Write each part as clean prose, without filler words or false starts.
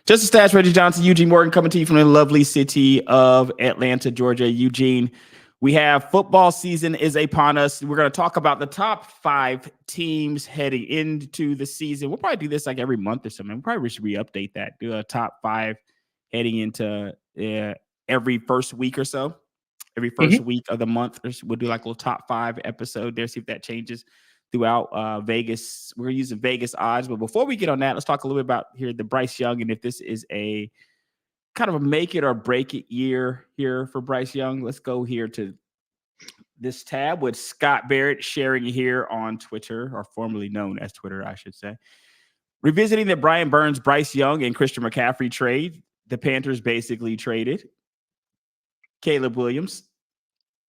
Just a Stash, Reggie Johnson, Eugene Morgan coming to you from the lovely city of Atlanta, Georgia. Eugene, we have football season is upon us. We're going to talk about the top 5 teams heading into the season. We'll probably do this like every month or something. We probably should re-update that. Do a top 5 heading into every first week or so. Every first week of the month, we'll do like a little top 5 episode there, see if that changes throughout Vegas. We're using Vegas odds. But before we get on that, let's talk a little bit about here the Bryce Young and if this is a kind of a make it or break it year here for Bryce Young. Let's go here to this tab with Scott Barrett sharing here on Twitter, or formerly known as Twitter, I should say. Revisiting the Brian Burns, Bryce Young, and Christian McCaffrey trade, the Panthers basically traded Caleb Williams,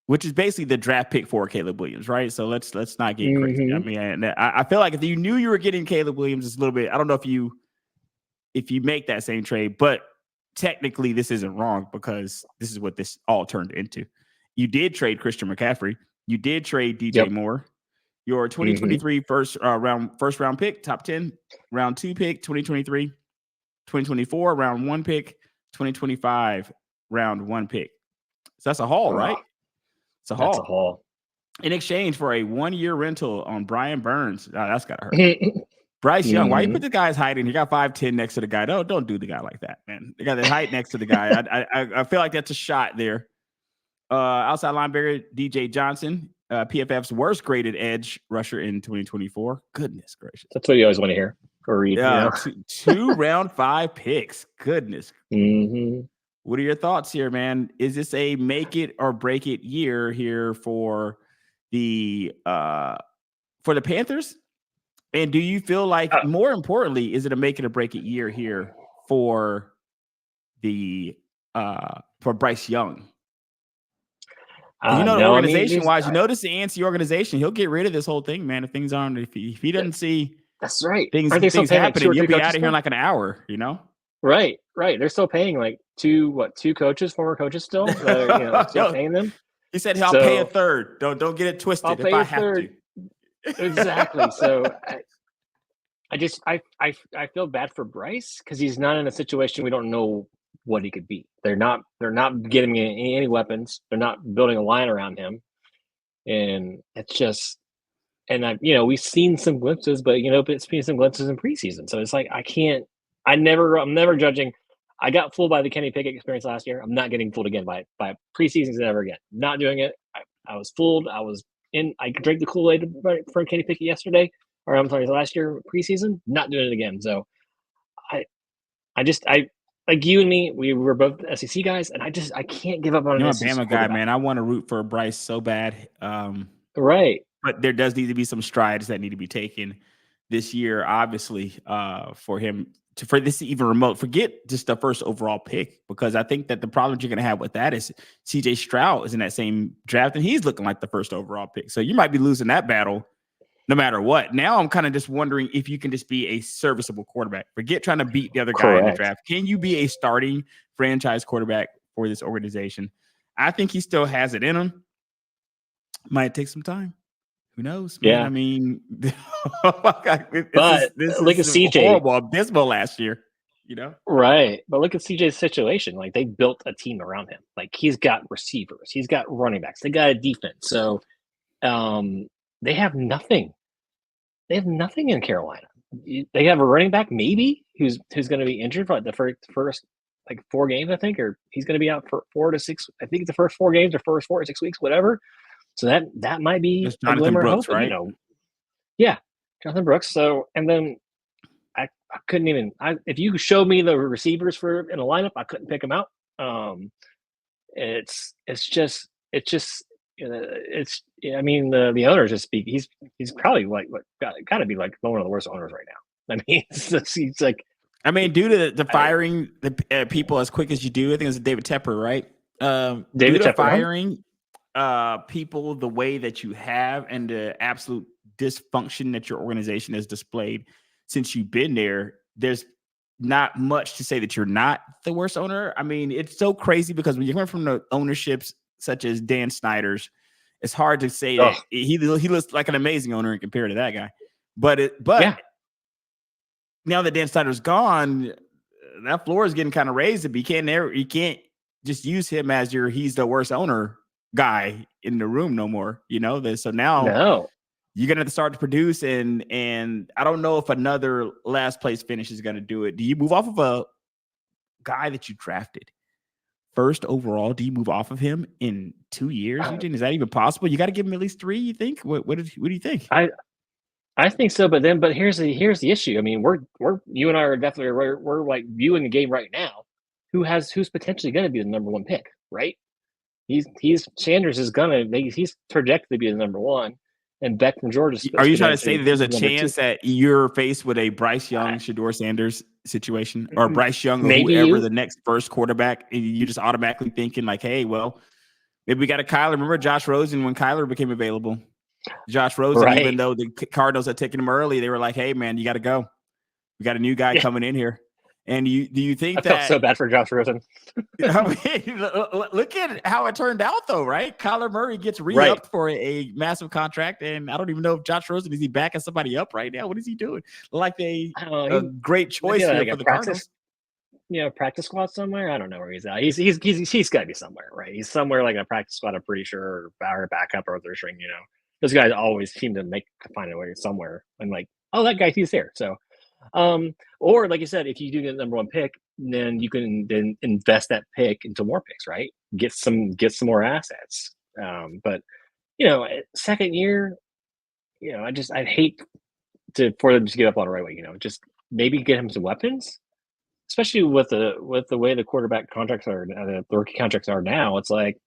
which is basically the draft pick for Caleb Williams, right? So let's not get crazy. I mean, I feel like if you knew you were getting Caleb Williams, it's a little bit. I don't know if you make that same trade, but technically this isn't wrong because this is what this all turned into. You did trade Christian McCaffrey. You did trade DJ Moore. Your 2023 first round pick, top 10, round 2 pick, 2023, 2024 round 1 pick, 2025 round 1 pick. So that's a haul, right? That's a haul. In exchange for a 1-year rental on Brian Burns. Oh, that's got to hurt. Bryce Young, why you put the guy's height in? You got 5'10" next to the guy. Don't do the guy like that, man. You got the height next to the guy. I feel like that's a shot there. Outside linebacker DJ Johnson, PFF's worst graded edge rusher in 2024. Goodness gracious. That's what you always want to hear or read. Yeah, 2 round 5 picks. Goodness. What are your thoughts here, man? Is this a make it or break it year here for the Panthers? And do you feel like, more importantly, is it a make it or break it year here for the for Bryce Young? Organization-wise, you notice the ANC organization, he'll get rid of this whole thing, man. If things aren't, if he doesn't see that's right, things happening, you'll be out of here in like an hour, you know? Right. They're still paying like two coaches, former coaches still. Still paying them. He said, "I'll pay a third. Don't get it twisted. I'll pay a third. Exactly. So I feel bad for Bryce because he's not in a situation we don't know what he could be. They're not getting any weapons. They're not building a line around him, and it's just. And we've seen some glimpses, but it's been some glimpses in preseason. So it's like I'm never judging. I got fooled by the Kenny Pickett experience last year. I'm not getting fooled again by preseasons ever again. Not doing it. I was fooled. I drank the Kool-Aid from Kenny Pickett yesterday, or I'm sorry, last year preseason. Not doing it again. So I like you and me. We were both SEC guys, and I can't give up on an SEC Bama guy, man. I want to root for Bryce so bad. Right. But there does need to be some strides that need to be taken this year, obviously, for him for this to even remote. Forget just the first overall pick, because I think that the problem you're going to have with that is CJ Stroud is in that same draft, and he's looking like the first overall pick. So you might be losing that battle no matter what. Now I'm kind of just wondering if you can just be a serviceable quarterback. Forget trying to beat the other guy in the draft. Can you be a starting franchise quarterback for this organization? I think he still has it in him. Might take some time. Who knows? Man? Yeah, I mean, this look at CJ, horrible, abysmal last year. Right? But look at CJ's situation. Like, they built a team around him. Like, he's got receivers, he's got running backs, they got a defense. So, they have nothing. They have nothing in Carolina. They have a running back maybe who's going to be injured for like the first like 4 games, I think, or he's going to be out for 4 to 6. I think it's the first 4 games or first 4 to 6 weeks, whatever. So that might be a glimmer of hope, right? Yeah, Jonathan Brooks. So, and then I couldn't even. If you showed me the receivers in a lineup, I couldn't pick them out. It's just. I mean, the owners just speak. He's probably like got to be like one of the worst owners right now. I mean, he's like. I mean, due to the firing the people as quick as you do, I think it was David Tepper, right? David Tepper firing. People the way that you have and the absolute dysfunction that your organization has displayed since you've been there, there's not much to say that you're not the worst owner. I mean, it's so crazy because when you're coming from the ownerships such as Dan Snyder's, it's hard to say that he looks like an amazing owner compared to that guy. But now that Dan Snyder's gone, that floor is getting kind of raised. But you can't just use him as he's the worst owner guy in the room no more. So now you're gonna have to start to produce, and I don't know if another last place finish is gonna do it. Do you move off of a guy that you drafted first overall? Do you move off of him in 2 years, Eugene? Is that even possible? You got to give him at least 3. You think? What do you think? I think so, but here's the issue. I mean, you and I are definitely we're like viewing the game right now. Who's potentially going to be the number 1 pick, right? Sanders is he's projected to be the number 1, and Beck from Georgia. Are you trying to say that there's a chance that you're faced with a Bryce Young, Shedeur Sanders situation, or Bryce Young, or whoever the next first quarterback, and you're just automatically thinking like, hey, well, maybe we got a Kyler. Remember Josh Rosen when Kyler became available? Josh Rosen, right. Even though the Cardinals had taken him early, they were like, hey, man, you got to go. We got a new guy coming in here. And do you think I felt so bad for Josh Rosen? I mean, look at how it turned out, though, right? Kyler Murray gets re-upped for a massive contract, and I don't even know if Josh Rosen is he backing somebody up right now. What is he doing? Like a great choice here for the Cardinals. Practice squad somewhere. I don't know where he's at. He's got to be somewhere, right? He's somewhere like a practice squad. I'm pretty sure, or backup or third string. Those guys always seem to find a way somewhere. And like, oh, that guy, he's there. So. Or like you said, if you do get the number 1 pick, then you can then invest that pick into more picks, right? Get some more assets. But second year, I'd hate for them to get up on the right way. Just maybe get him some weapons, especially with the way the quarterback contracts are, the rookie contracts are now. It's like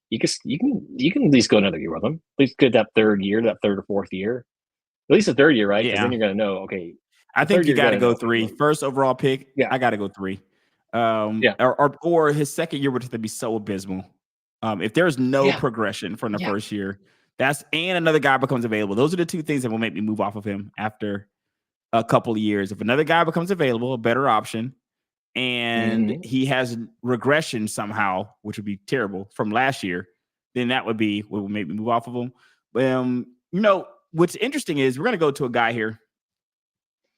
you can at least go another year with them. At least get that third or fourth year, at least the third year, right? Because then you're going to know, okay. I think you got to go 3. First overall pick. Yeah, I got to go 3. Or his second year would have to be so abysmal. If there's no progression from the first year, and another guy becomes available. Those are the 2 things that will make me move off of him after a couple of years. If another guy becomes available, a better option, and he has regression somehow, which would be terrible from last year, then that would be what would make me move off of him. What's interesting is we're going to go to a guy here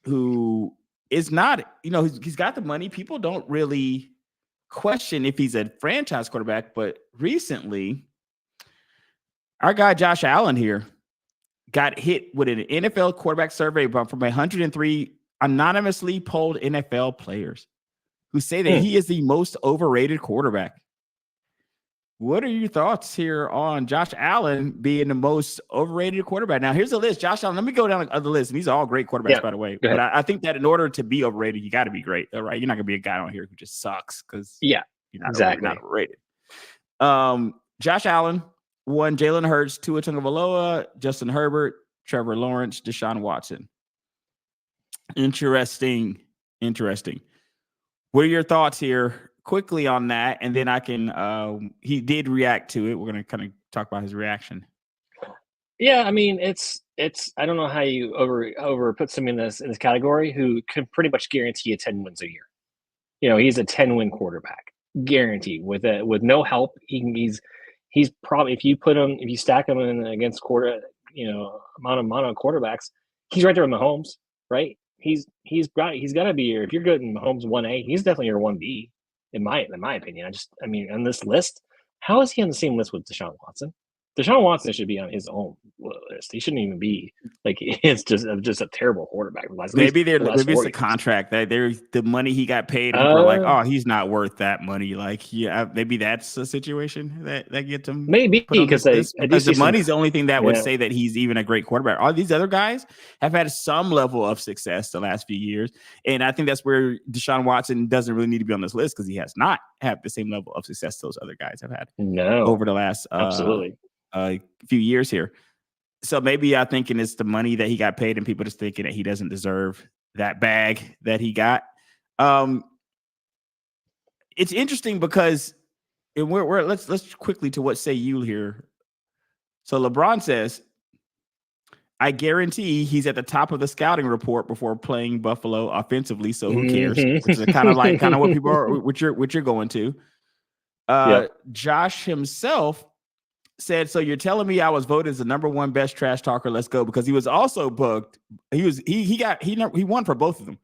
who is not, he's got the money. People don't really question if he's a franchise quarterback, but recently our guy Josh Allen here got hit with an NFL quarterback survey from 103 anonymously polled NFL players who say that he is the most overrated quarterback. What are your thoughts here on Josh Allen being the most overrated quarterback? Now, here's the list. Josh Allen, let me go down the list. And these are all great quarterbacks, by the way. But I think that in order to be overrated, you got to be great. All right. You're not going to be a guy on here who just sucks because you're not overrated. Josh Allen, 1, Jalen Hurts, Tua Tagovailoa, Justin Herbert, Trevor Lawrence, Deshaun Watson. Interesting. What are your thoughts here? Quickly on that, and then I can he did react to it. We're going to kind of talk about his reaction. Yeah, I mean, it's I don't know how you over put somebody in this category who can pretty much guarantee 10 wins a year. He's a 10-win quarterback, guaranteed, with no help. He's probably, if you stack him in against mono quarterbacks, he's right there with Mahomes, right? He's got to be your, if you're good in Mahomes 1A, he's definitely your 1B. In my opinion, on this list, how is he on the same list with Deshaun Watson? Deshaun Watson should be on his own list. He shouldn't even be it's just a terrible quarterback. Maybe it's a contract that the money he got paid. And people are like, oh, he's not worth that money. Maybe that's a situation that gets him. Maybe because the money's the only thing that would say that he's even a great quarterback. All these other guys have had some level of success the last few years, and I think that's where Deshaun Watson doesn't really need to be on this list because he has not had the same level of success those other guys have had. Over the last absolutely. Few years here. So maybe I'm thinking it's the money that he got paid and people just thinking that he doesn't deserve that bag that he got. It's interesting because let's quickly to what say you here. So LeBron says, I guarantee he's at the top of the scouting report before playing Buffalo offensively. So who cares? Which is kind of what people are, what you're going to. Josh himself said, so you're telling me I was voted as the number 1 best trash talker. Let's go. Because he was also booked. He won for both of them.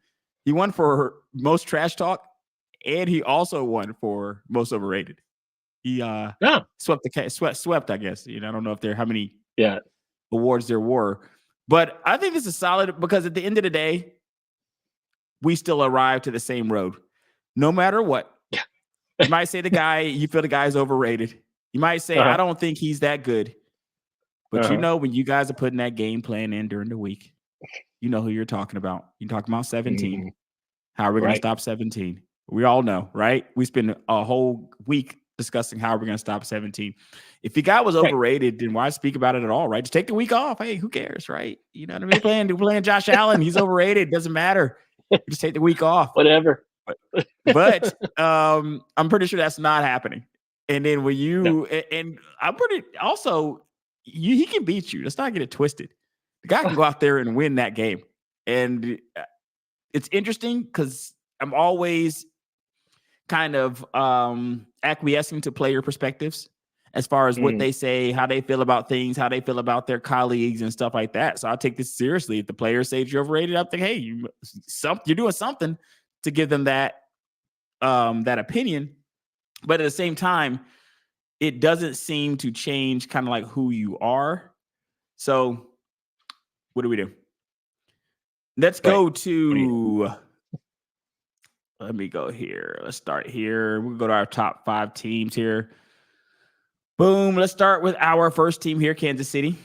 He won for most trash talk and he also won for most overrated. He swept, I guess. I don't know if there how many awards there were. But I think this is solid because at the end of the day, we still arrive to the same road. No matter what. Yeah. You might say you feel the guy's overrated. You might say, I don't think he's that good. But when you guys are putting that game plan in during the week, you know who you're talking about. You're talking about 17. Mm-hmm. How are we going to stop 17? We all know, right? We spend a whole week discussing how we're going to stop 17. If the guy was overrated, then why speak about it at all, right? Just take the week off. Hey, who cares, right? You know what I mean? We're playing Josh Allen. He's overrated. Doesn't matter. Just take the week off. Whatever. But I'm pretty sure that's not happening. And then when and I'm pretty also, he can beat you. Let's not get it twisted. The guy can go out there and win that game. And it's interesting because I'm always kind of acquiescing to player perspectives as far as what they say, how they feel about things, how they feel about their colleagues and stuff like that. So I take this seriously. If the players say you're overrated, I think, hey, you're doing something to give them that opinion. But at the same time, it doesn't seem to change kind of like who you are. So what do we do? Let's go to, let me go here. Let's start here. We'll go to our top 5 teams here. Boom. Let's start with our first team here, Kansas City.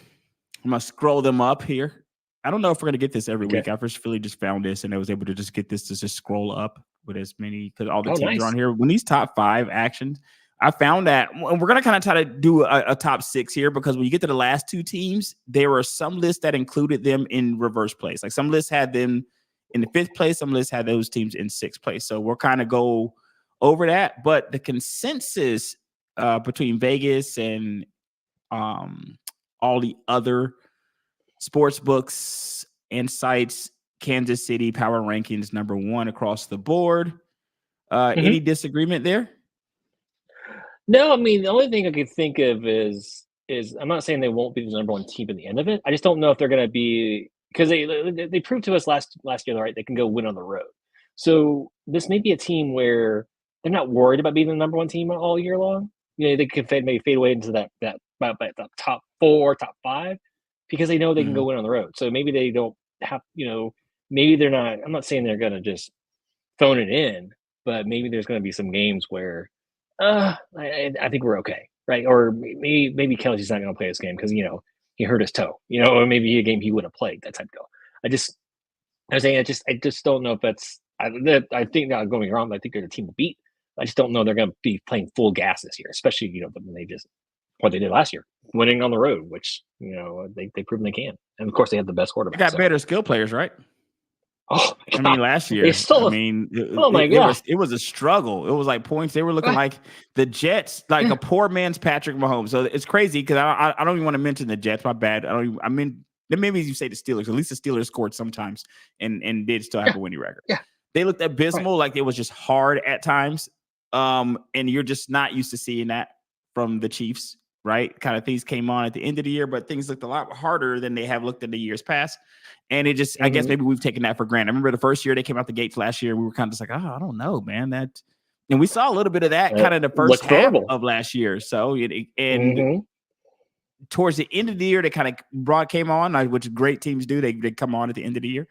I'm going to scroll them up here. I don't know if we're going to get this every week. I first really just found this and I was able to just get this to just scroll up with as many, because all the teams are on here. When these top 5 actions, I found that, and we're going to kind of try to do a top 6 here, because when you get to the last 2 teams, there were some lists that included them in reverse place. Like some lists had them in the 5th place, some lists had those teams in 6th place. So we'll kind of go over that. But the consensus between Vegas and all the other sports books and sites, Kansas City power rankings number 1 across the board. Any disagreement there? No, I mean, the only thing I could think of is I'm not saying they won't be the number 1 team at the end of it. I just don't know if they're going to be, because they proved to us last year, right? They can go win on the road. So this may be a team where they're not worried about being the number 1 team all year long. They could maybe fade away into that top 4, top 5, because they know they can go win on the road. So maybe they don't have, maybe they're not. I'm not saying they're going to just phone it in, but maybe there's going to be some games where I think we're okay, right? Or maybe Kelsey's not going to play this game because he hurt his toe, or maybe a game he would have played, that type of deal. I just don't know if that's. I think not going wrong. I think they're the team to beat. I just don't know they're going to be playing full gas this year, especially when they just what they did last year, winning on the road, which they proven they can. And of course, they have the best quarterback. They got better skill players, right? Oh, I mean, last year, it was a struggle. It was like points. They were looking like the Jets, like a poor man's Patrick Mahomes. So it's crazy because I don't even want to mention the Jets. My bad. Maybe you say the Steelers. At least the Steelers scored sometimes and did still have a winning record. Yeah. They looked abysmal, like it was just hard at times. And you're just not used to seeing that from the Chiefs, right? Kind of things came on at the end of the year, but things looked a lot harder than they have looked in the years past. And it just, I guess maybe we've taken that for granted. I remember the first year they came out the gates last year, we were kind of just like, I don't know, man. And we saw a little bit of that kind of the first half of last year. So, towards the end of the year, they kind of came on, which great teams do. They come on at the end of the year.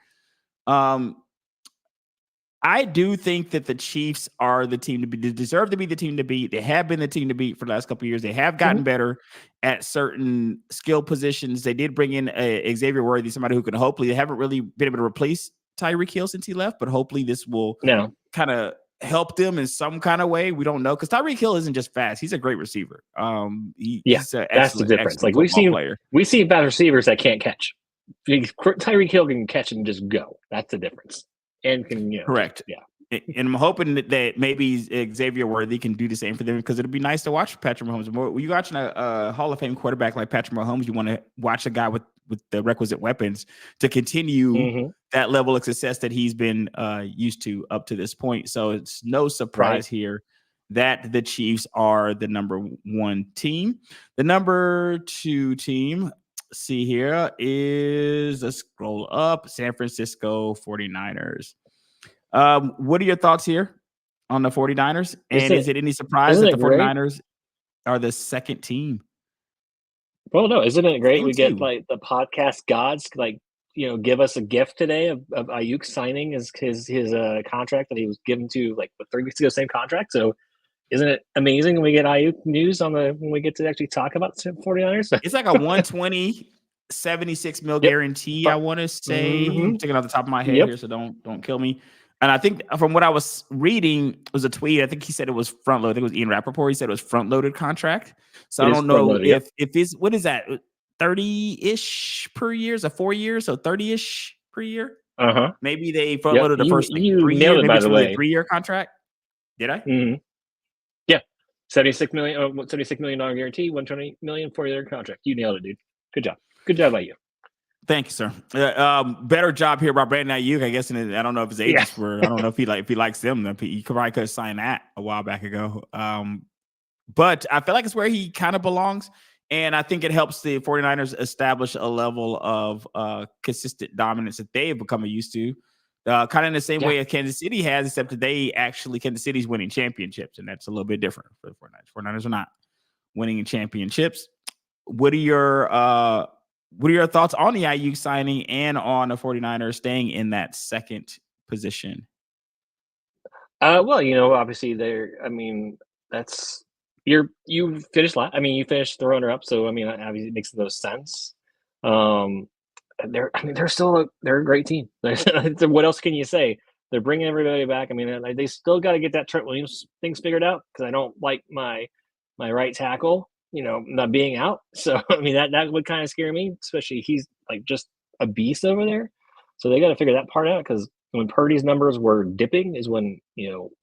I do think that the Chiefs are the team to be. They deserve to be the team to beat. They have been the team to beat for the last couple of years. They have gotten better at certain skill positions. They did bring in Xavier Worthy, somebody who can hopefully, they haven't really been able to replace Tyreek Hill since he left, but hopefully this will kind of help them in some kind of way. We don't know, because Tyreek Hill isn't just fast. He's a great receiver. He's that's the difference. Like we've seen bad receivers that can't catch. Tyreek Hill can catch and just go. That's the difference. And can correct. Yeah. And I'm hoping that maybe Xavier Worthy can do the same for them, because it'd be nice to watch Patrick Mahomes. When you're watching a Hall of Fame quarterback like Patrick Mahomes, you want to watch a guy with the requisite weapons to continue that level of success that he's been used to up to this point. So it's no surprise here that the Chiefs are the number 1 team. The number 2 team, see here, is, let's scroll up, San Francisco 49ers. What are your thoughts here? on the 49ers. And is it any surprise isn't that it the great? 49ers are the second team? Well, no, isn't it great? Same We get two. like the podcast gods, like give us a gift today of Ayuk signing his contract that he was given to like 3 weeks ago, same contract. So isn't it amazing when we get Ayuk news when we get to actually talk about the 49ers? It's like a 120, 76 mil Yep. guarantee, I want to say. I'm Mhm. thinking off the top of my head Yep. here, so don't kill me. And I think from what I was reading, it was a tweet. I think he said it was front loaded. I think it was Ian Rappaport. He said it was front loaded contract. So It I is don't know front-loaded, yep. if it's what is that 30-ish per year? So 4 years, so 30-ish per year. Uh-huh. Maybe they front Yep. loaded the first like You 3 nailed years. it, Maybe by it's the really a way. 3-year contract. Did I? Mm-hmm. Yeah. $76 million guarantee, $120 million 4-year contract. You nailed it, dude. Good job. Good job by you. Thank you, sir. Better job here by Brandon Ayuk, I guess. And I don't know if his agents were. I don't know if he likes them. He probably could have signed that a while back ago. But I feel like it's where he kind of belongs, and I think it helps the 49ers establish a level of consistent dominance that they have become used to. Kind of in the same way as Kansas City has, except that Kansas City's winning championships, and that's a little bit different for the 49ers. 49ers are not winning championships. What are your thoughts on the Ayuk signing and on the 49ers staying in that second position? Well, obviously that's you finished last. You finished the runner up, so obviously it makes the most sense. They're a great team. What else can you say? They're bringing everybody back. They still got to get that Trent Williams things figured out because I don't like my right tackle, not being out. So that would kind of scare me, especially he's like just a beast over there. So they got to figure that part out because when Purdy's numbers were dipping is when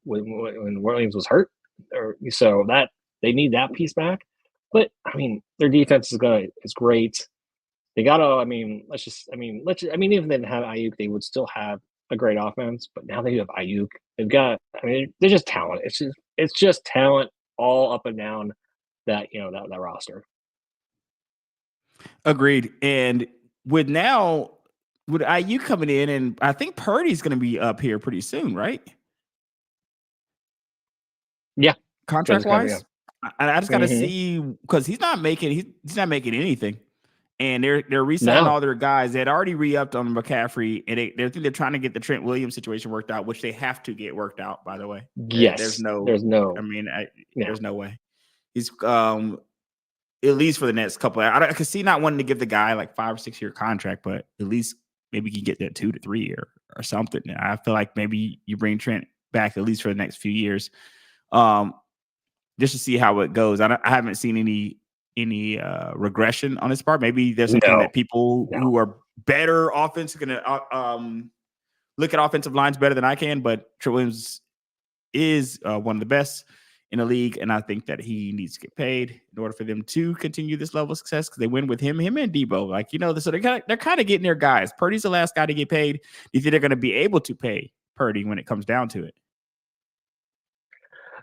when Williams was hurt, or so that they need that piece back. But their defense is great. They gotta. Even if they didn't have Ayuk, they would still have a great offense. But now they have Ayuk. They've got. They're just talent. It's just talent all up and down that that roster. Agreed. And with Ayuk coming in, and I think Purdy's going to be up here pretty soon, right? Yeah, contract wise. I just got to Mhm. see because he's not making anything. And they're resigning No. all their guys. They had already re-upped on McCaffrey, and they're trying to get the Trent Williams situation worked out, which they have to get worked out, by the way. Yes. There's no. There's no way. He's at least for the next couple. I could see not wanting to give the guy like 5 or 6 year contract, but at least maybe you can get that 2 to 3 year or something. I feel like maybe you bring Trent back at least for the next few years, just to see how it goes. I haven't seen any regression on his part. Maybe there's something that people who are better offense are gonna look at offensive lines better than I can. But Trent Williams is one of the best in the league, and I think that he needs to get paid in order for them to continue this level of success because they win with him and Debo. So they're kind of getting their guys. Purdy's the last guy to get paid. Do you think they're going to be able to pay Purdy when it comes down to it?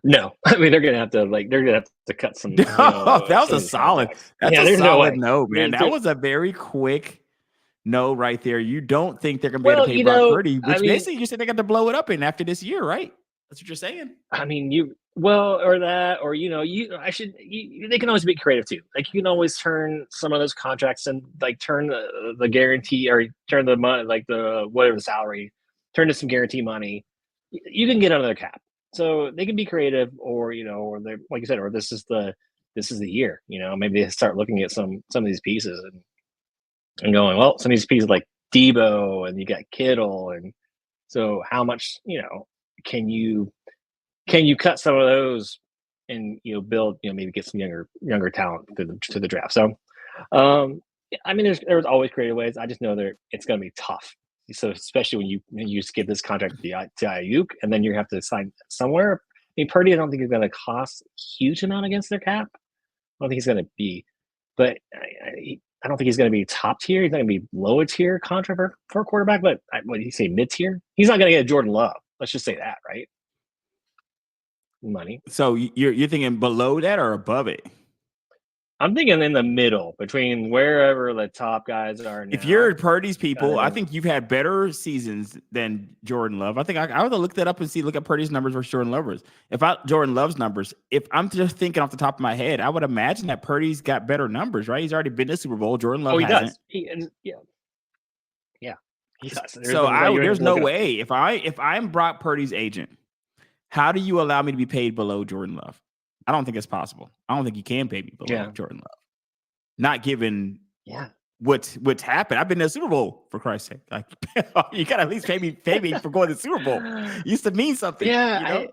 No, they're gonna have to cut some. That was a solid. That's a solid no, man. That was a very quick no right there. You don't think they're gonna be able to pay Brock Purdy, which basically you said they got to blow it up in after this year, right? That's what you're saying. They can always be creative too. Like you can always turn some of those contracts and like turn the guarantee or turn the money, like the whatever the salary, turn to some guarantee money. You can get under their cap. So they can be creative, or or they like you said, or this is the year. Maybe they start looking at some of these pieces and going, well, some of these pieces like Debo and you got Kittle, and so how much can you cut some of those and build maybe get some younger talent to the draft. So there's always creative ways. I just know it's going to be tough. So especially when you just give this contract to Ayuk and then you have to sign somewhere. Purdy, I don't think is going to cost a huge amount against their cap. I don't think he's going to be, but I don't think he's going to be top tier. He's not going to be lower tier contract for a quarterback. But what did he say, mid tier? He's not going to get Jordan Love. Let's just say that, right? Money. So you're thinking below that or above it? I'm thinking in the middle between wherever the top guys are now. If you're Purdy's people, kinda I in- think you've had better seasons than Jordan Love. I think I would look that up and look at Purdy's numbers versus Jordan Love's. Jordan Love's numbers, if I'm just thinking off the top of my head, I would imagine that Purdy's got better numbers, right? He's already been to the Super Bowl. Jordan Love he hasn't. does. Yeah, he does. There's no way if I'm Brock Purdy's agent, how do you allow me to be paid below Jordan Love? I don't think it's possible. I don't think you can pay me below Jordan Love. Not given what's happened. I've been to the Super Bowl, for Christ's sake. Like, you gotta at least pay me for going to the Super Bowl. It used to mean something. Yeah,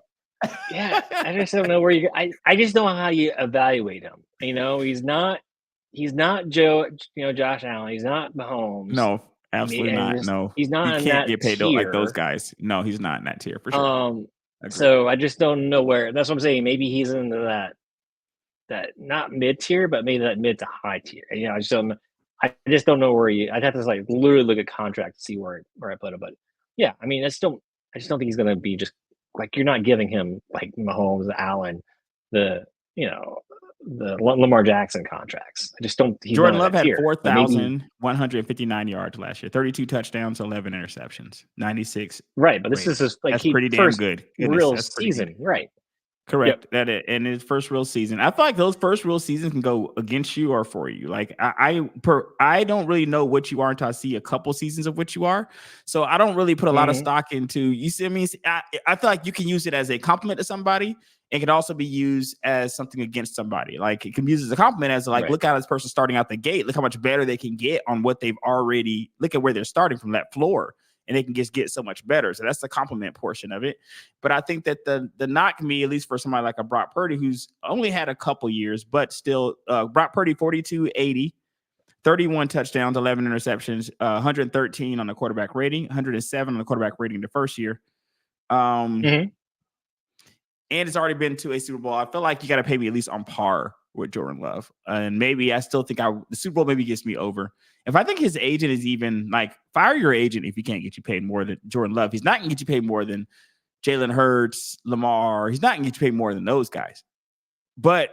I just don't know where you. I just don't know how you evaluate him. He's not Josh Allen. He's not Mahomes. No, absolutely not. No, he's not. He can't get paid like those guys. No, he's not in that tier for sure. So I just don't know where. That's what I'm saying. Maybe he's into that not mid tier, but maybe that mid to high tier. I just don't know where I'd have to literally look at contract to see where I put him. But yeah, I mean, I just don't think he's going to be just you're not giving him like Mahomes, Allen, the Lamar Jackson contracts. I just don't. Jordan Love had 4,159 yards last year, 32 touchdowns, 11 interceptions, 96. Right, but this is just that's pretty damn good. Real season, right? Correct. Yep. That in his first real season. I feel like those first real seasons can go against you or for you. Like I don't really know what you are until I see a couple seasons of what you are. So I don't really put a lot of stock into. You see, I feel like you can use it as a compliment to somebody. It can also be used as something against somebody. Like it can be used as a compliment as look at this person starting out the gate. Look how much better they can get on what they've already. Look at where they're starting from that floor. And they can just get so much better. So that's the compliment portion of it. But I think that the knock can be, at least for somebody like a Brock Purdy, who's only had a couple years, but still, Brock Purdy, 42-80, 31 touchdowns, 11 interceptions, 113 on the quarterback rating, 107 on the quarterback rating the first year. And it's already been to a Super Bowl. I feel like you got to pay me at least on par with Jordan Love. And maybe I still think the Super Bowl maybe gets me over. If I think his agent is even fire your agent if he can't get you paid more than Jordan Love. He's not going to get you paid more than Jalen Hurts, Lamar. He's not going to get you paid more than those guys. But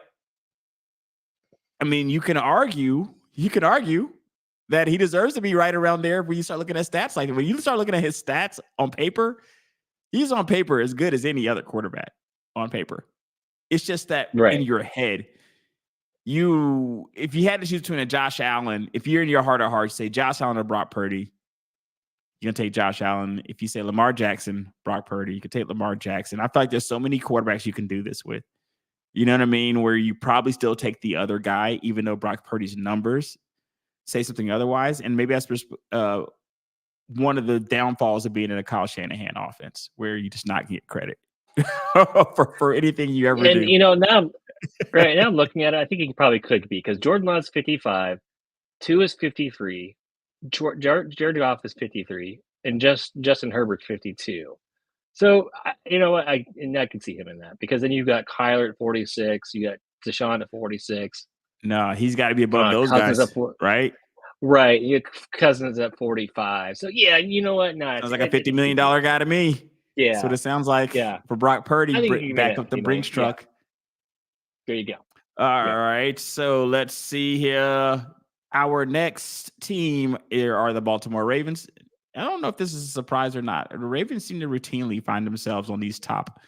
I mean, you can argue that he deserves to be right around there when you start looking at stats. Like when you start looking at his stats on paper, he's on paper as good as any other quarterback on paper. It's just that in your head, if you had to choose between a Josh Allen, if you're in your heart of hearts, say Josh Allen or Brock Purdy, you're going to take Josh Allen. If you say Lamar Jackson, Brock Purdy, you could take Lamar Jackson. I feel like there's so many quarterbacks you can do this with. You know what I mean? Where you probably still take the other guy, even though Brock Purdy's numbers say something otherwise. And maybe that's one of the downfalls of being in a Kyle Shanahan offense, where you just not get credit for anything you ever do. And now I'm looking at it. I think he probably could be, because Jordan Love's 55, 2 is 53, Jared Goff is 53, and Justin Herbert's 52. So I can see him in that, because then you've got Kyler at 46, you got Deshaun at 46. No, he's got to be above those guys, right? Right. Your Cousins at 45. So yeah, you know what? No, sounds like a $50 million guy to me. Yeah, that's what it sounds like. Yeah, for Brock Purdy, back up the Brinks truck. Yeah. There you go. All right. So let's see here. Our next team are the Baltimore Ravens. I don't know if this is a surprise or not. The Ravens seem to routinely find themselves on these top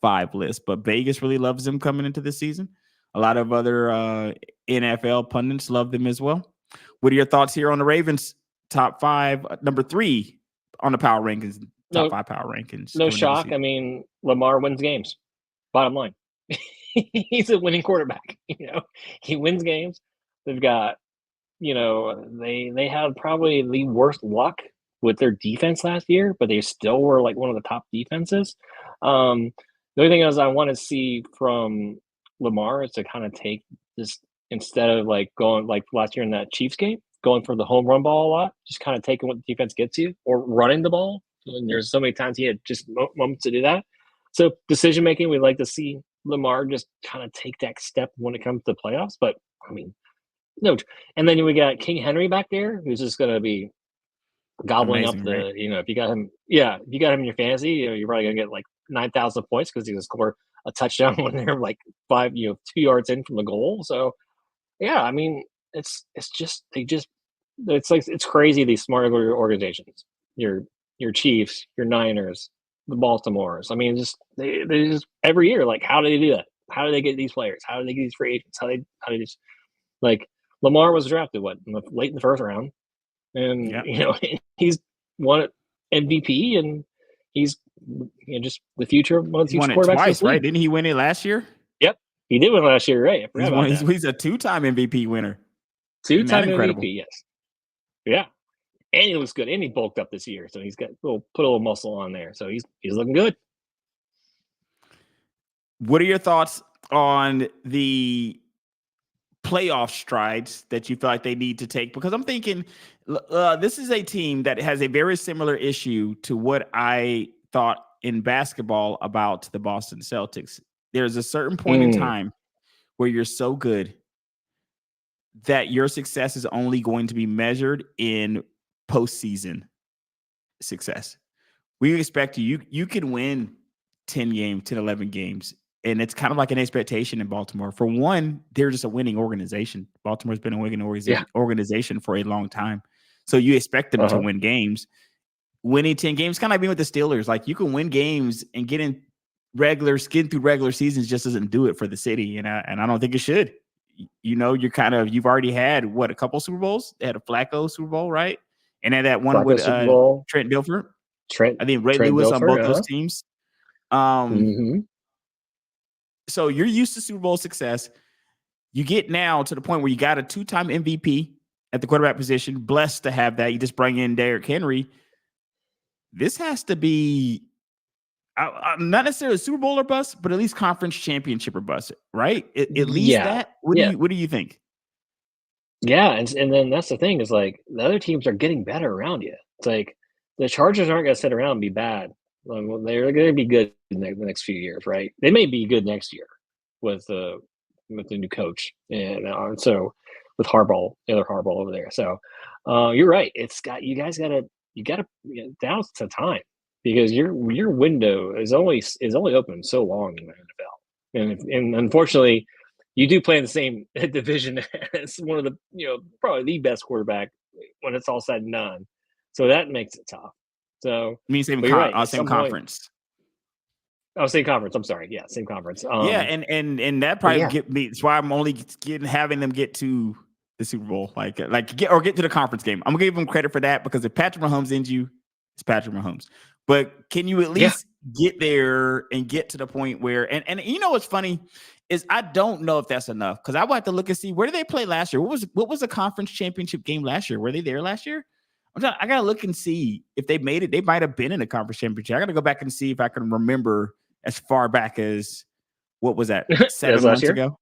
5 lists, but Vegas really loves them coming into this season. A lot of other NFL pundits love them as well. What are your thoughts here on the Ravens top 5, number 3 on the power rankings, top 5 power rankings? No shock. I mean, Lamar wins games. Bottom line, he's a winning quarterback. He wins games. They've got, they had probably the worst luck with their defense last year, but they still were like one of the top defenses. The only thing is I want to see from Lamar is to kind of take this, instead of going like last year in that Chiefs game, going for the home run ball a lot, just kind of taking what the defense gets you, or running the ball. And there's so many times he had just moments to do that. So decision making, we'd like to see Lamar just kind of take that step when it comes to playoffs. But I mean, no. And then we got King Henry back there, who's just going to be gobbling up the, right? If you got him, if you got him in your fantasy, you're probably going to get like 9,000 points, because he can score a touchdown when they're like 2 yards in from the goal. So Yeah, I mean, it's just it's crazy these smart organizations. Your your Chiefs, your Niners, the Baltimores. I mean, just they just every year, like, how do they do that? How do they get these players? How do they get these free agents? How they just like Lamar was drafted late in the first round, and Yeah. he's won MVP, and he's just the future one of the He's won future it quarterbacks of this twice, right? league. Didn't he win it last year? Yep, he did win last year, right? I forgot about that. He's a two-time MVP winner. Isn't that Two-time incredible? MVP, yes. Yeah. And he looks good. And he bulked up this year. So he's got put a little muscle on there. So he's looking good. What are your thoughts on the playoff strides that you feel like they need to take? Because I'm thinking this is a team that has a very similar issue to what I thought in basketball about the Boston Celtics. There's a certain point in time where you're so good that your success is only going to be measured in postseason success. We expect you can win 10 games, 10, 11 games. And it's kind of like an expectation in Baltimore. For one, they're just a winning organization. Baltimore's been a winning organization for a long time. So you expect them to win games. Winning 10 games, kind of like being with the Steelers. Like, you can win games and getting through regular seasons just doesn't do it for the city. And I don't think it should. You've already had a couple Super Bowls. They had a Flacco Super Bowl, right? And had that one Flacco with Super Bowl. Trent Dilfer. I think Ray Trent Lewis Dilfer, on both those teams. Mm-hmm. So you're used to Super Bowl success. You get now to the point where you got a two-time MVP at the quarterback position. Blessed to have that. You just bring in Derrick Henry. This has to be not necessarily a Super Bowl or bust, but at least conference championship or bust, right? At least that. What do you think? Yeah, and then that's the thing is, like, the other teams are getting better around you. It's like the Chargers aren't going to sit around and be bad. They're going to be good in the next few years, right? They may be good next year with the new coach, and so with Harbaugh, the other Harbaugh over there. So you're right. You guys got to down to time, because your window is only open so long in the NFL, and unfortunately, you do play in the same division as one of the probably the best quarterback when it's all said and done. So that makes it tough. So I mean, same same conference. Same conference. I'm sorry. Yeah, same conference. And that probably get me. That's why I'm only having them get to the Super Bowl, get to the conference game. I'm gonna give them credit for that, because if Patrick Mahomes ends you, it's Patrick Mahomes. But can you at least get there and get to the point where and you know what's funny is I don't know if that's enough, because I will have to look and see, where did they play last year? What was the conference championship game last year? Were they there last year? I gotta look and see if they made it. They might have been in the conference championship. I gotta go back and see if I can remember as far back as, what was that, 7 months ago?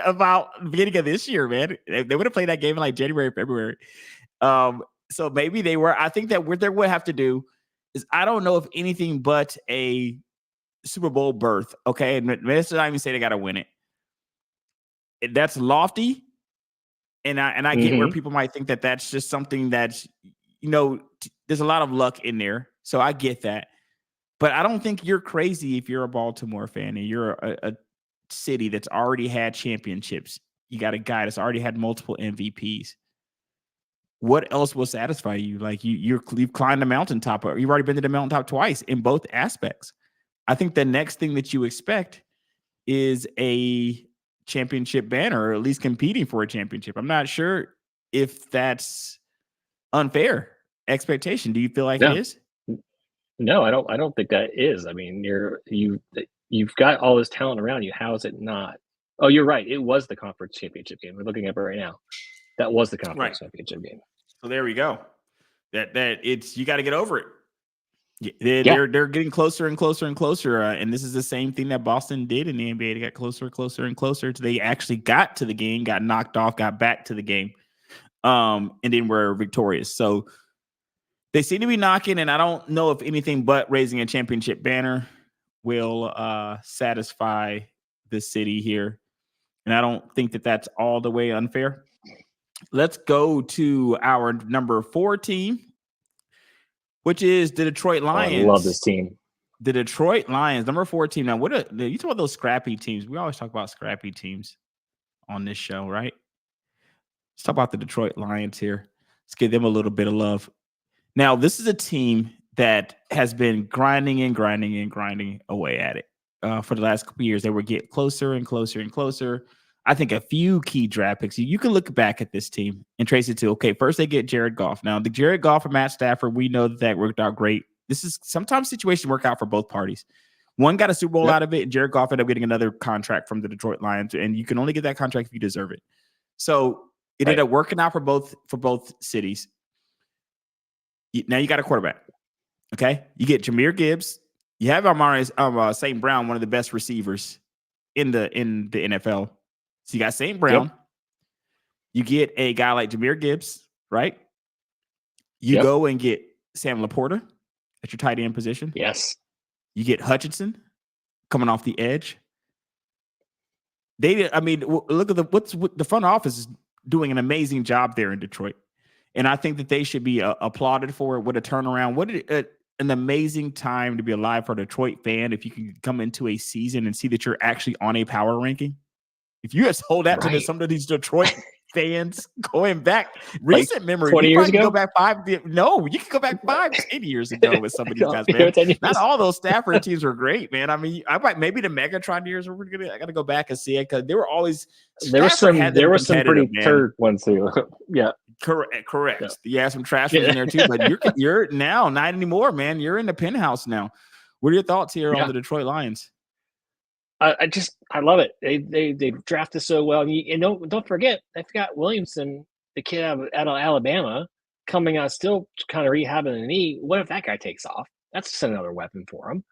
About the beginning of this year, man. They would have played that game in like January, February. So maybe they were. I think that what they would have to do is, I don't know if anything but a Super Bowl berth. Okay, and let's not even say they got to win it. That's lofty. And I get where people might think that that's just something that's, there's a lot of luck in there. So I get that. But I don't think you're crazy if you're a Baltimore fan and you're a city that's already had championships. You got a guy that's already had multiple MVPs. What else will satisfy you? Like, you've climbed the mountaintop. You've already been to the mountaintop twice in both aspects. I think the next thing that you expect is a championship banner, or at least competing for a championship. I'm not sure if that's unfair expectation. Do you feel like it is? No, I don't think that is. I mean, you've got all this talent around you. How is it not? Oh, you're right. It was the conference championship game. We're looking at it right now. That was the conference championship game. So there we go. That it's, you got to get over it. They're getting closer and closer and closer, and this is the same thing that Boston did in the NBA. They got closer and closer and closer till they actually got to the game, got knocked off, got back to the game, and then were victorious. So they seem to be knocking, and I don't know if anything but raising a championship banner will satisfy the city here, and I don't think that that's all the way unfair. Let's go to our number 4 team, which is the Detroit Lions. I love this team. The Detroit Lions, number 4 team. Now, you talk about those scrappy teams. We always talk about scrappy teams on this show, right? Let's talk about the Detroit Lions here. Let's give them a little bit of love. Now, this is a team that has been grinding and grinding and grinding away at it for the last couple of years. They were getting closer and closer and closer. I think a few key draft picks. You can look back at this team and trace it to, okay, first they get Jared Goff. Now, the Jared Goff and Matt Stafford, we know that worked out great. This is sometimes situations work out for both parties. One got a Super Bowl out of it, and Jared Goff ended up getting another contract from the Detroit Lions, and you can only get that contract if you deserve it. So it ended up working out for both cities. Now you got a quarterback. Okay, you get Jahmyr Gibbs. You have Amari St. Brown, one of the best receivers in the NFL. So you got St. Brown. Yep. You get a guy like Jahmyr Gibbs, right? You go and get Sam Laporta at your tight end position. Yes. You get Hutchinson coming off the edge. Look at the front office is doing an amazing job there in Detroit. And I think that they should be applauded for it. What a turnaround. What an amazing time to be alive for a Detroit fan if you can come into a season and see that you're actually on a power ranking. If you just hold that to some of these Detroit fans going back, recent memory, 20 years ago? Go back you can go back 10 years ago with some of these guys, man. Not all those Stafford teams were great, man. I mean, maybe the Megatron years I got to go back and see it because they were always. There were some pretty turd ones too. Yeah. Correct. Yeah, some trash in there too, but you're now not anymore, man. You're in the penthouse now. What are your thoughts here on the Detroit Lions? I love it. They drafted so well, and don't forget they've got Williamson, the kid out of Alabama, coming out still kind of rehabbing the knee. What if that guy takes off? That's just another weapon for them.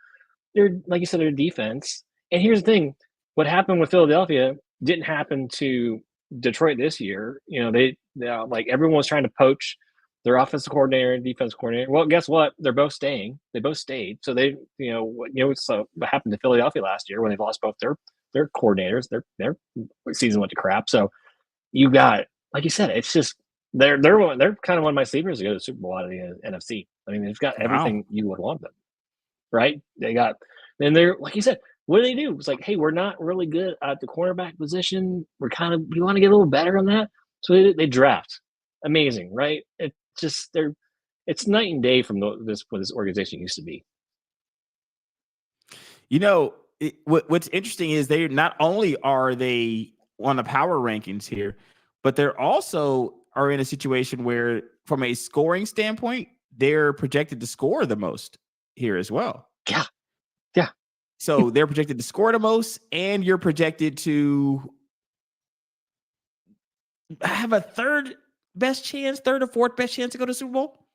They're, like you said, their defense. And here's the thing: what happened with Philadelphia didn't happen to Detroit this year. They like everyone was trying to poach their offensive coordinator and defense coordinator. Well, guess what? They're both staying. They both stayed. So so what happened to Philadelphia last year when they lost both their coordinators, their season went to crap. So you got, like you said, it's just they're kind of one of my sleepers to go to the Super Bowl out of the NFC. I mean, they've got everything you would want them, right? And they're, like you said, what do? It's like, hey, we're not really good at the cornerback position. We want to get a little better on that. So they draft. Amazing, right? It's night and day from what this organization used to be. What's interesting is they not only are they on the power rankings here, but they're also are in a situation where, from a scoring standpoint, they're projected to score the most here as well. Yeah. So they're projected to score the most, and you're projected to have a third or fourth best chance to go to the Super Bowl.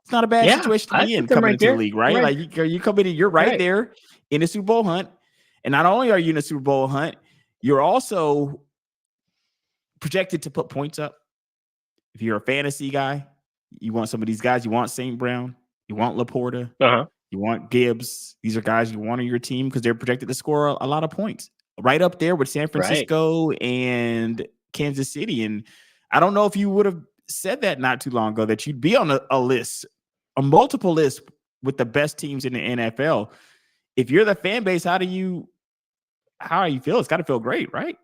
It's not a bad situation to be in coming into the league, right? Like you come in, you're right there in the Super Bowl hunt. And not only are you in the Super Bowl hunt, you're also projected to put points up. If you're a fantasy guy, you want some of these guys. You want St. Brown. You want Laporta. You want Gibbs. These are guys you want on your team because they're projected to score a lot of points. Right up there with San Francisco and Kansas City. And I don't know if you would have said that not too long ago, that you'd be on a multiple list with the best teams in the NFL. If you're the fan base, how do you feel? It's got to feel great, right?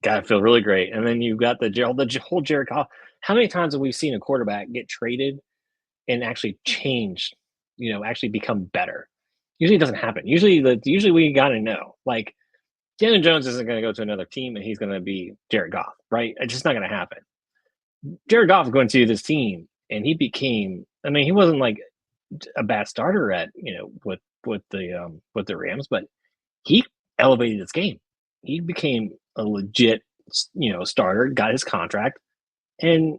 Got to feel really great. And then you've got the whole Jared Goff. How many times have we seen a quarterback get traded and actually change, actually become better? Usually it doesn't happen. Usually we got to know, like, Daniel Jones isn't going to go to another team and he's going to be Jared Goff, right? It's just not going to happen. Jared Goff is going to this team, and he became. I mean, he wasn't like a bad starter at with the Rams, but he elevated his game. He became a legit starter, got his contract, and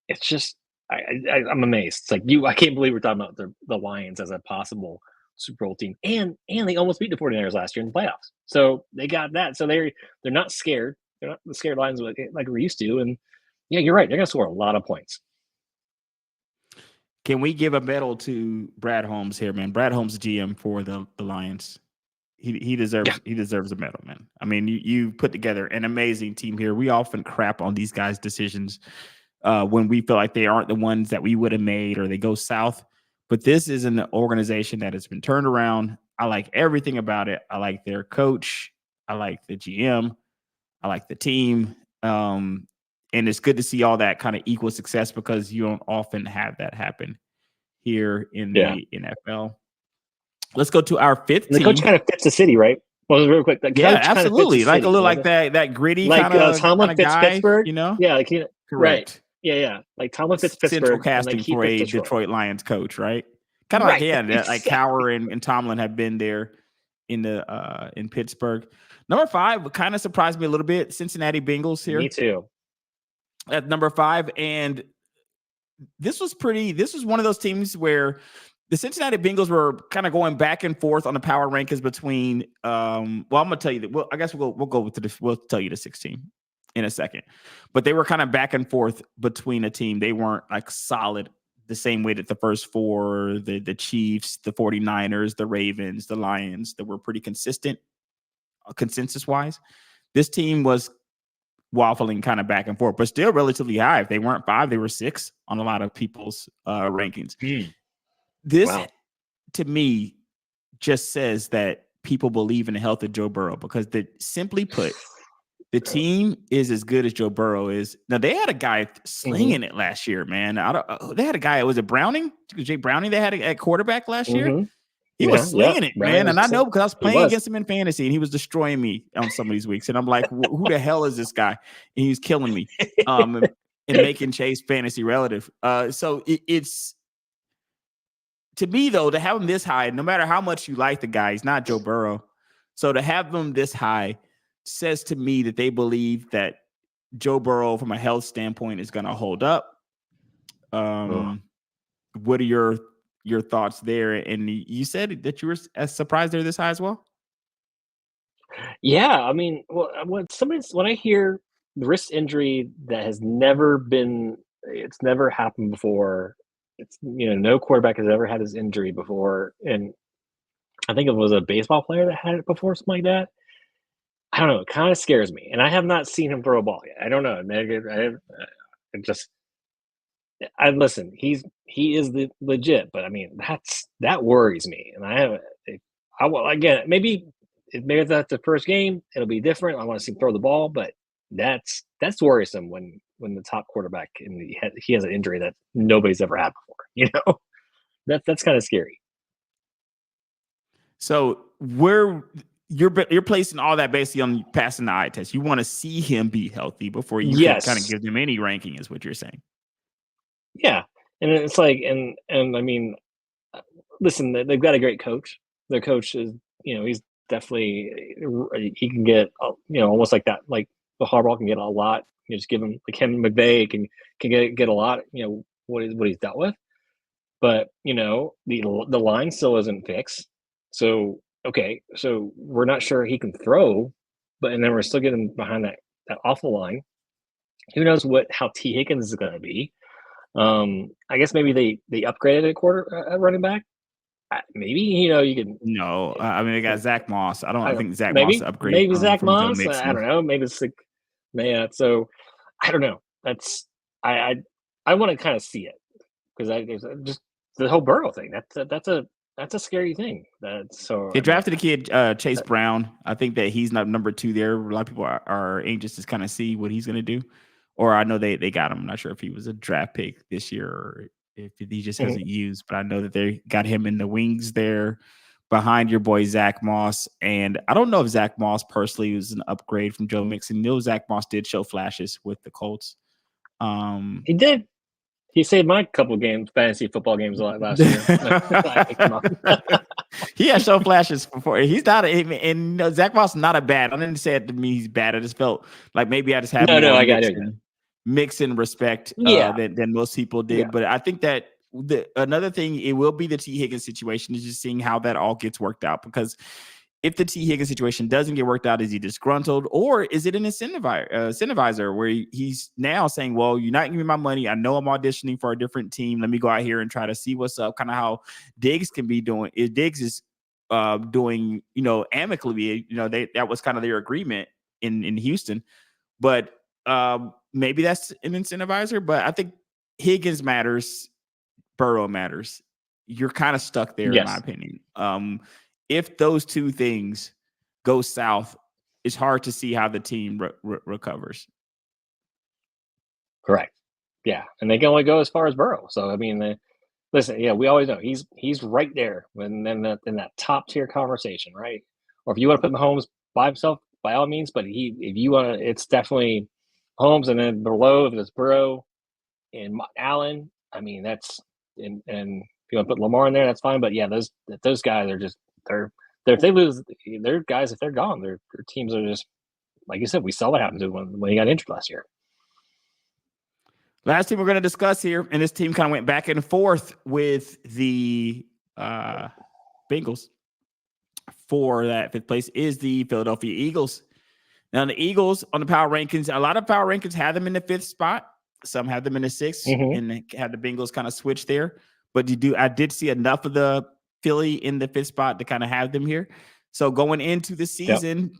it's just I'm amazed. It's like I can't believe we're talking about the Lions as a possible Super Bowl team, and they almost beat the 49ers last year in the playoffs. So they got that. So they're not scared. They're not the scared Lions like we're used to. And yeah, you're right. They're going to score a lot of points. Can we give a medal to Brad Holmes here, man? Brad Holmes, GM for the Lions. He deserves a medal, man. I mean, you put together an amazing team here. We often crap on these guys' decisions when we feel like they aren't the ones that we would have made or they go south. But this is an organization that has been turned around. I like everything about it. I like their coach. I like the GM. I like the team. And it's good to see all that kind of equal success because you don't often have that happen here in the NFL. Let's go to our fifth and the team. coach kind of fits the city, right? Well, real quick, the Yeah, coach absolutely. Like a little like that gritty like kind of Tomlin fits guy, Pittsburgh. you know? Yeah, like Correct. right. Yeah. Like Tomlin fits Central Pittsburgh, and like casting he for fits a Detroit Lions coach, right? Kind of right. like like Cowher and Tomlin have been there in Pittsburgh. Number 5 kind of surprised me a little bit. Cincinnati Bengals here. Me too. At number 5, and this was one of those teams where the Cincinnati Bengals were kind of going back and forth on the power rankings between I'm gonna tell you that. Well, I guess we'll go with we'll tell you the 16 in a second. But they were kind of back and forth between a team. They weren't like solid the same way that the first 4, the Chiefs, the 49ers, the Ravens, the Lions, that were pretty consistent consensus wise. This team was waffling kind of back and forth, but still relatively high. If they weren't 5, they were 6 on a lot of people's rankings. This, to me, just says that people believe in the health of Joe Burrow because, simply put, the team is as good as Joe Burrow is. Now, they had a guy slinging it last year, man. They had a guy, was it Browning? Jay Browning they had at quarterback last year? He was slinging it, man. And I know because I was playing against him in fantasy and he was destroying me on some of these weeks. And I'm like, who the hell is this guy? And he's killing me and making Chase fantasy relative. So it's, to me, though, to have him this high, no matter how much you like the guy, he's not Joe Burrow. So to have him this high says to me that they believe that Joe Burrow, from a health standpoint, is going to hold up. What are your thoughts there? And you said that you were as surprised they're this high as well? Yeah, I mean, well, when I hear the wrist injury that has never it's never happened before. It's, no quarterback has ever had this injury before, and I think it was a baseball player that had it before, something like that. I don't know. It kind of scares me, and I have not seen him throw a ball yet. I don't know. I listen. He is the legit, but I mean that worries me, and I will again maybe that's the first game. It'll be different. I want to see him throw the ball, but that's worrisome when the top quarterback he has an injury that nobody's ever had before. That's kind of scary. So you're placing all that basically on passing the eye test. You want to see him be healthy before you can kind of give them any ranking, is what you're saying. Yeah, and it's like, and I mean, listen, they've got a great coach. Their coach is, he's definitely, he can get, almost like that, like the Harbaugh can get a lot. Just give him, like him, McVay can get a lot. What he's dealt with, but the line still isn't fixed. So okay, so we're not sure he can throw, and then we're still getting behind that awful line. Who knows how T. Higgins is going to be? I guess maybe they upgraded a running back. Maybe you can. No, I mean they got Zach Moss. I don't think Zach Moss upgraded. Maybe Zach from Moss. I don't know. Maybe it's like, man. So I don't know. That's I want to kind of see it because there's just the whole Burrow thing. That's a scary thing. They drafted a kid, Chase Brown. I think that he's not number 2 there. A lot of people are anxious to kind of see what he's going to do. Or I know they got him. I'm not sure if he was a draft pick this year or if he just hasn't used, but I know that they got him in the wings there behind your boy Zach Moss. And I don't know if Zach Moss personally was an upgrade from Joe Mixon. Zach Moss did show flashes with the Colts. He did. He saved my couple games, fantasy football games last year. He has shown flashes before. He's not, and Zach Moss is not a bad. I didn't say it to me he's bad. I just felt like maybe I just had Mixon respect than most people did. Yeah. But I think that another thing, it will be the T. Higgins situation, is just seeing how that all gets worked out. Because if the T. Higgins situation doesn't get worked out, is he disgruntled, or is it an incentivizer where he's now saying, well, you're not giving me my money. I know I'm auditioning for a different team. Let me go out here and try to see what's up. Kind of how Diggs can be doing. Diggs is doing, amicably, that was kind of their agreement in Houston. But maybe that's an incentivizer. But I think Higgins matters. Burrow matters. You're kind of stuck there, in my opinion. If those two things go south, it's hard to see how the team recovers. Correct. Yeah, and they can only go as far as Burrow. So I mean, listen, yeah, we always know he's right there when in that top tier conversation, right? Or if you want to put Mahomes by himself, by all means. But if you want to, it's definitely Holmes, and then below if it's Burrow and Allen. I mean, that's and if you want to put Lamar in there, that's fine. But yeah, those guys are just they're if they lose, their guys if they're gone, their teams are just like you said. We saw what happened to him when he got injured last year. Last team we're going to discuss here, and this team kind of went back and forth with the Bengals for that fifth place, is the Philadelphia Eagles. Now, the Eagles on the power rankings, a lot of power rankings have them in the fifth spot. Some have them in the sixth, and had the Bengals kind of switch there. But I did see enough of the Philly in the fifth spot to kind of have them here. So going into the season,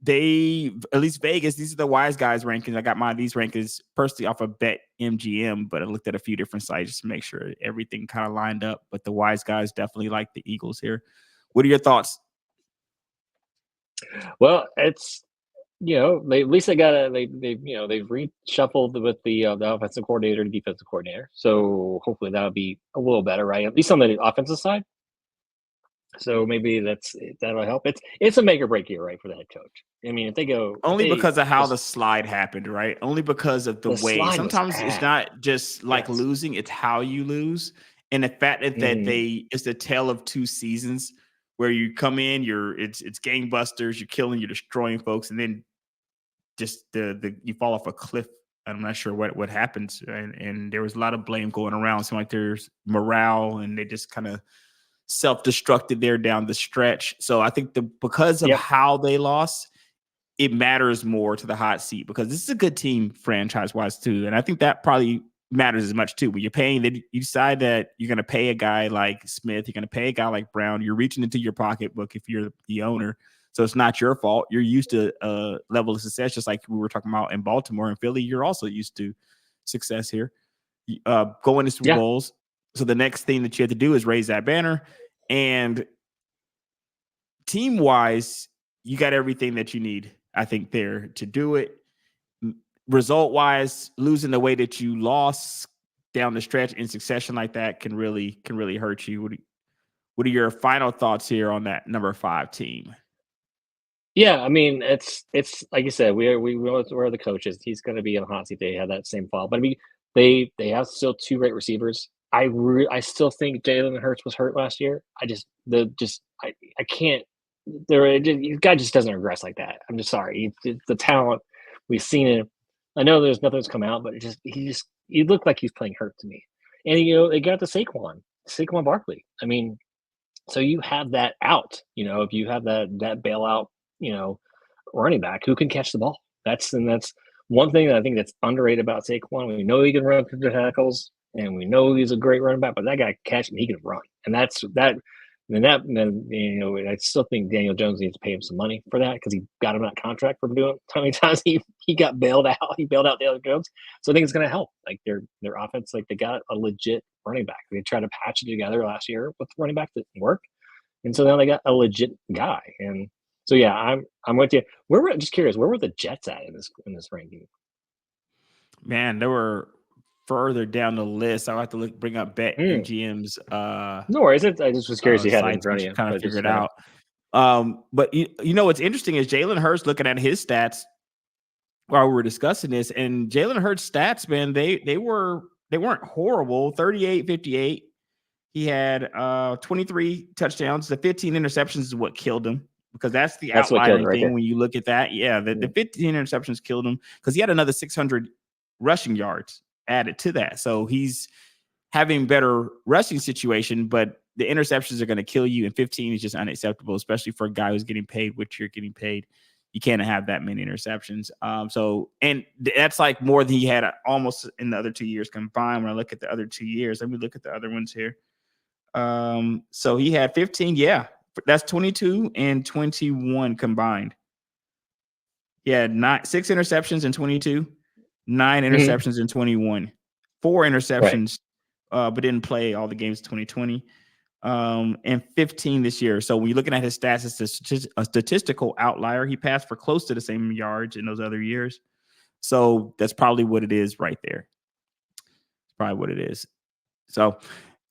they, at least Vegas, these are the wise guys rankings. I got these rankings personally off of BetMGM, but I looked at a few different sites just to make sure everything kind of lined up. But the wise guys definitely like the Eagles here. What are your thoughts? Well, it's at least they've reshuffled with the offensive coordinator to defensive coordinator. So hopefully that'll be a little better, right? At least on the offensive side. So maybe that'll help. It's a make or break year, right, for the head coach. I mean, because of how the slide happened, right? Only because of the way. Sometimes it's not just like losing; it's how you lose, and the fact that it's the tale of two seasons where you come in, it's gangbusters, you're killing, you're destroying folks, and then just you fall off a cliff. I'm not sure what happens, and there was a lot of blame going around. It seemed like there's morale, and they just kind of self-destructed there down the stretch. So I think because of how they lost, it matters more to the hot seat, because this is a good team franchise-wise too. And I think that probably matters as much too. When you're paying, you decide that you're going to pay a guy like Smith, you're going to pay a guy like Brown, you're reaching into your pocketbook if you're the owner. So it's not your fault. You're used to a level of success, just like we were talking about in Baltimore and Philly. You're also used to success here, going to Super Bowls. So the next thing that you have to do is raise that banner. And team-wise, you got everything that you need, I think, there to do it. Result-wise, losing the way that you lost down the stretch in succession like that can really hurt you. What are your final thoughts here on that number 5 team? Yeah, I mean, it's like you said, we're the coaches. He's going to be in the hot seat. They have that same fall, but I mean, they have still 2 great receivers. I still think Jalen Hurts was hurt last year. I can't. Guy just doesn't regress like that. I'm just sorry. The talent we've seen it. I know there's nothing's come out, but he looked like he's playing hurt to me. And they got the Saquon Barkley. I mean, so you have that out. If you have that bailout, running back who can catch the ball. That's one thing that I think that's underrated about Saquon. We know he can run through the tackles, and we know he's a great running back, but that guy can catch him, he can run. And that's that. And then I still think Daniel Jones needs to pay him some money for that, because he got him that contract for doing how many times he got bailed out. He bailed out Daniel Jones. So I think it's going to help. Like their offense, like they got a legit running back. They tried to patch it together last year with the running back that didn't work. And so now they got a legit guy. And so, yeah, I'm with you. Just curious, where were the Jets at in this ranking? Man, they were further down the list. I'll have to bring up BetMGM's. No worries. I just was curious. You had it in front of you. Kind of figure it out. But what's interesting is Jalen Hurts, looking at his stats while we were discussing this, and Jalen Hurts' stats, man, they weren't horrible. 38, 58. He had 23 touchdowns. The 15 interceptions is what killed him, because that's the outlier thing when you look at that. Yeah, the 15 interceptions killed him, because he had another 600 rushing yards added to that. So he's having better rushing situation, but the interceptions are going to kill you, and 15 is just unacceptable, especially for a guy who's getting paid what you're getting paid. You can't have that many interceptions. And that's like more than he had almost in the other 2 years combined. When I look at the other 2 years, let me look at the other ones here. So he had 15. Yeah, that's 22 and 21 combined. Yeah, 6 interceptions in 22, 9 interceptions in 21, 4 interceptions, but didn't play all the games 2020. and 15 this year. So when you're looking at his stats, it's a statistical outlier. He passed for close to the same yards in those other years. So that's probably what it is right there. It's probably what it is. So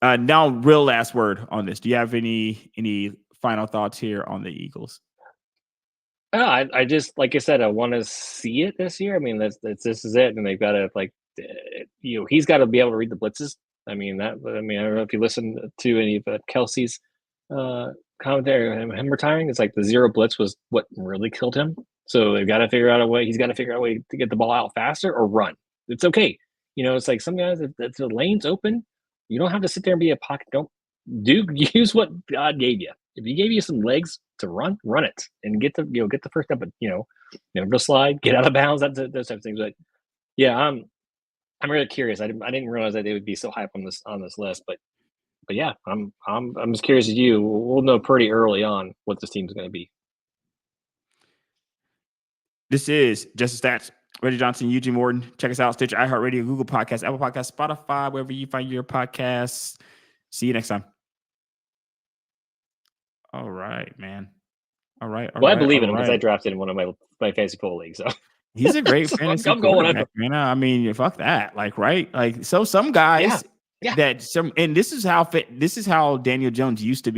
now, real last word on this. Do you have any final thoughts here on the Eagles? I just, like I said, I want to see it this year. I mean, this is it, and they've got to he's got to be able to read the blitzes. I mean, I don't know if you listen to any of Kelsey's commentary, him retiring. It's like the zero blitz was what really killed him. So they've got to figure out a way. He's got to figure out a way to get the ball out faster or run. It's okay. It's like some guys, if the lane's open, you don't have to sit there and be a pocket. Don't use what God gave you. If he gave you some legs to run it and get the first step. But never slide, get out of bounds. Those types of things. But yeah, I'm really curious. I didn't realize that they would be so hype on this list. But yeah, I'm as curious as you. We'll know pretty early on what this team's going to be. This is Just Stats. Reggie Johnson, Eugene Morton. Check us out: Stitcher, iHeartRadio, Google Podcasts, Apple Podcasts, Spotify, wherever you find your podcasts. See you next time. All right, man. All right. I believe in him because I drafted him in one of my fantasy football leagues. So he's a great fantasy quarterback, man. I mean, fuck that. Like, right? Like, so some guys and this is how Daniel Jones used to be.